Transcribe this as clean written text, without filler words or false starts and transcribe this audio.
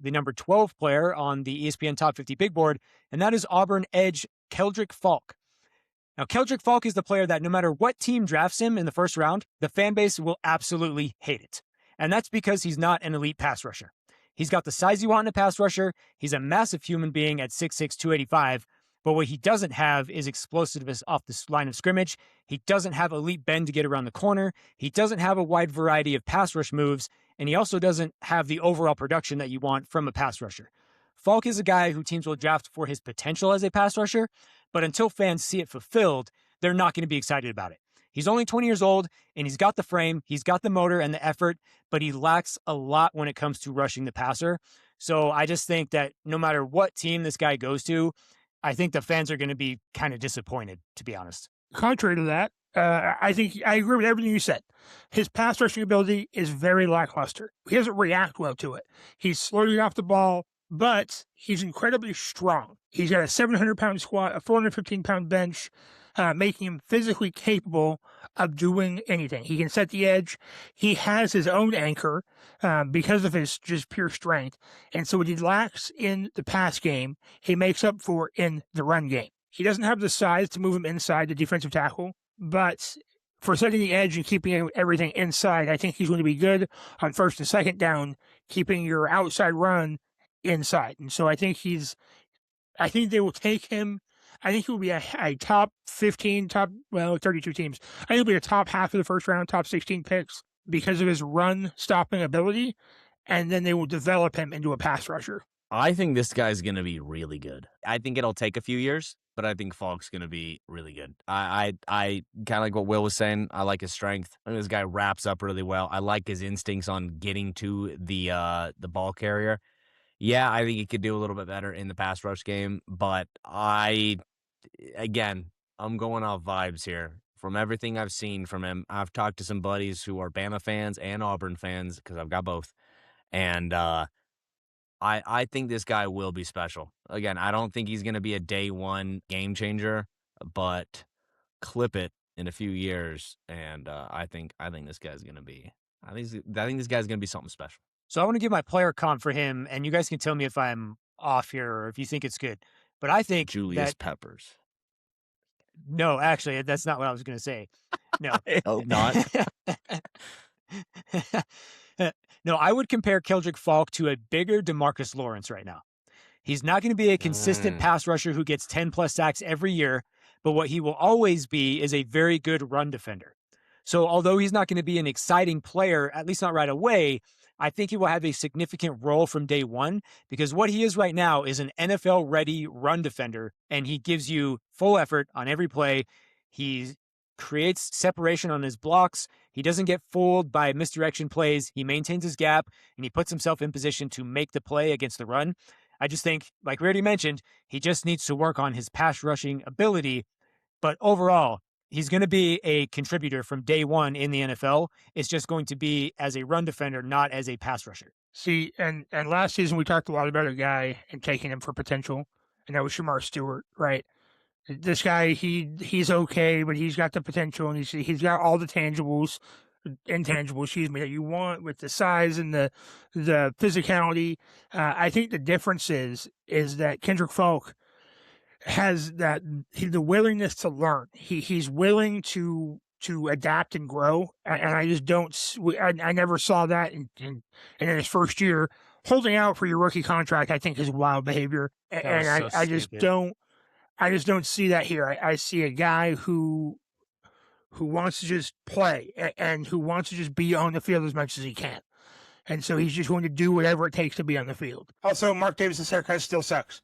the number 12 player on the ESPN Top 50 Big Board, and that is Auburn Edge Keldric Faulk. Now, Keldric Faulk is the player that no matter what team drafts him in the first round, the fan base will absolutely hate it. And that's because he's not an elite pass rusher. He's got the size you want in a pass rusher. He's a massive human being at 6'6", 285. But what he doesn't have is explosiveness off the line of scrimmage. He doesn't have elite bend to get around the corner. He doesn't have a wide variety of pass rush moves. And he also doesn't have the overall production that you want from a pass rusher. Faulk is a guy who teams will draft for his potential as a pass rusher, but until fans see it fulfilled, they're not going to be excited about it. He's only 20 years old, and he's got the frame, he's got the motor and the effort, but he lacks a lot when it comes to rushing the passer. So I just think that no matter what team this guy goes to, I think the fans are going to be kind of disappointed, to be honest. Contrary to that, I think I agree with everything you said. His pass rushing ability is very lackluster. He doesn't react well to it. He's slow to get off the ball, but he's incredibly strong. He's got a 700-pound squat, a 415-pound bench, making him physically capable of doing anything. He can set the edge. He has his own anchor because of his just pure strength. And so what he lacks in the pass game, he makes up for in the run game. He doesn't have the size to move him inside the defensive tackle, but for setting the edge and keeping everything inside, I think he's going to be good on first and second down, keeping your outside run inside. And so I think they will take him. I think he will be a top 15, 32 teams. I think he'll be a top half of the first round, top 16 picks because of his run stopping ability. And then they will develop him into a pass rusher. I think this guy's going to be really good. I think it'll take a few years, but I think Faulk's going to be really good. I kind of like what Will was saying. I like his strength. I think this guy wraps up really well. I like his instincts on getting to the ball carrier. Yeah, I think he could do a little bit better in the pass rush game, but I'm going off vibes here. From everything I've seen from him, I've talked to some buddies who are Bama fans and Auburn fans because I've got both, and I think this guy will be special. Again, I don't think he's going to be a day one game changer, but clip it in a few years, and I think this guy's going to be. I think this guy's going to be something special. So I want to give my player comp for him, and you guys can tell me if I'm off here or if you think it's good. But I think Julius Peppers. No, actually, that's not what I was going to say. No. I hope not. No, I would compare Keldric Faulk to a bigger DeMarcus Lawrence right now. He's not going to be a consistent pass rusher who gets 10-plus sacks every year, but what he will always be is a very good run defender. So although he's not going to be an exciting player, at least not right away, I think he will have a significant role from day one because what he is right now is an NFL-ready run defender, and he gives you full effort on every play. He creates separation on his blocks. He doesn't get fooled by misdirection plays. He maintains his gap, and he puts himself in position to make the play against the run. I just think, like we already mentioned, he just needs to work on his pass rushing ability. But overall, he's going to be a contributor from day one in the NFL. It's just going to be as a run defender, not as a pass rusher. See, and last season we talked a lot about a guy and taking him for potential, and that was Shamar Stewart, right? This guy, he's okay, but he's got the potential, and he's got all the intangibles, that you want with the size and the physicality. I think the difference is that Keldric Faulk has the willingness to learn. He's willing to adapt and grow, and I just don't. I never saw that in his first year. Holding out for your rookie contract, I think, is wild behavior, and I just don't. I just don't see that here. I see a guy who wants to just play and who wants to just be on the field as much as he can. And so he's just going to do whatever it takes to be on the field. Also, Mark Davis's haircut still sucks.